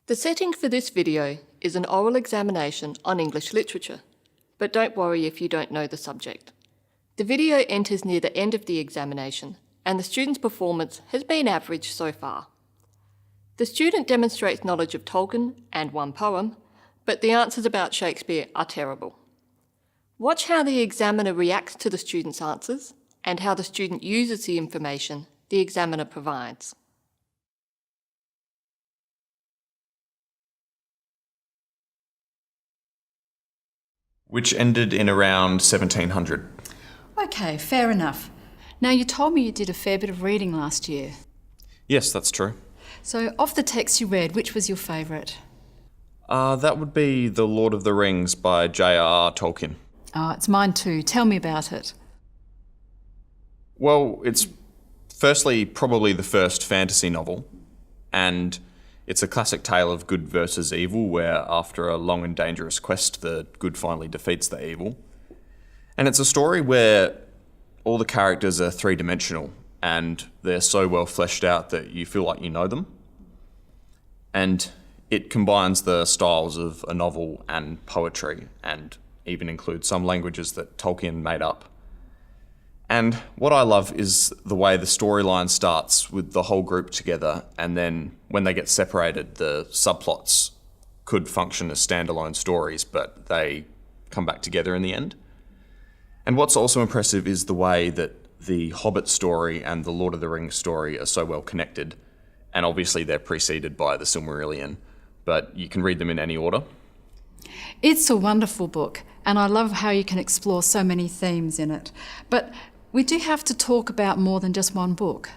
The setting for this video is an oral examination on English literature, but don't worry if you don't know the subject. The video enters near the end of the examination, and the student's performance has been average so far. The student demonstrates knowledge of Tolkien and one poem, but the answers about Shakespeare are terrible. Watch how the examiner reacts to the student's answers and how the student uses the information the examiner provides. Which ended in around 1700. Okay, fair enough. Now, you told me you did a fair bit of reading last year. Yes, that's true. So, of the texts you read, which was your favourite? That would be The Lord of the Rings by J.R.R. Tolkien. Oh, it's mine too. Tell me about it. Well, it's firstly probably the first fantasy novel, and it's a classic tale of good versus evil, where after a long and dangerous quest, the good finally defeats the evil. And it's a story where all the characters are three-dimensional, and they're so well fleshed out that you feel like you know them. And it combines the styles of a novel and poetry, and even includes some languages that Tolkien made up. And what I love is the way the storyline starts with the whole group together, and then when they get separated, the subplots could function as standalone stories, but they come back together in the end. And what's also impressive is the way that the Hobbit story and the Lord of the Rings story are so well connected, and obviously they're preceded by the Silmarillion, but you can read them in any order. It's a wonderful book, and I love how you can explore so many themes in it. But we do have to talk about more than just one book.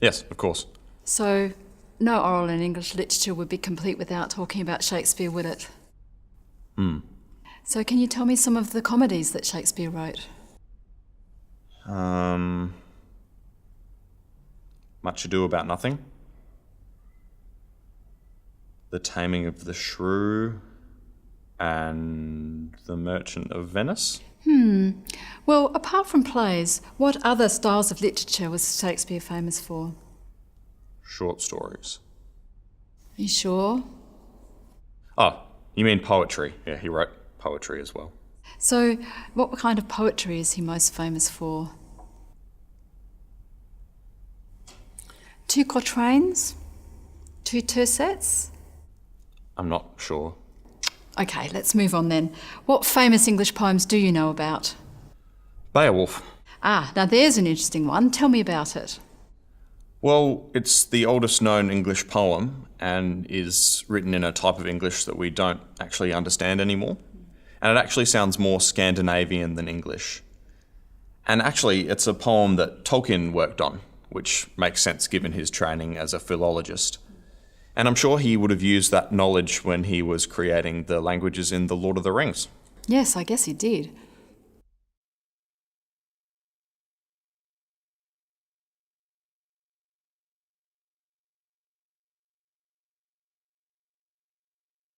Yes, of course. So, no oral and English literature would be complete without talking about Shakespeare, would it? So can you tell me some of the comedies that Shakespeare wrote? Much Ado About Nothing. The Taming of the Shrew. And The Merchant of Venice. Well, apart from plays, what other styles of literature was Shakespeare famous for? Short stories. Are you sure? Oh, you mean poetry. Yeah, he wrote poetry as well. So, what kind of poetry is he most famous for? Two quatrains? Two tercets? I'm not sure. Okay, let's move on then. What famous English poems do you know about? Beowulf. Ah, now there's an interesting one. Tell me about it. Well, it's the oldest known English poem and is written in a type of English that we don't actually understand anymore. And it actually sounds more Scandinavian than English. And actually, it's a poem that Tolkien worked on, which makes sense given his training as a philologist. And I'm sure he would have used that knowledge when he was creating the languages in The Lord of the Rings. Yes, I guess he did.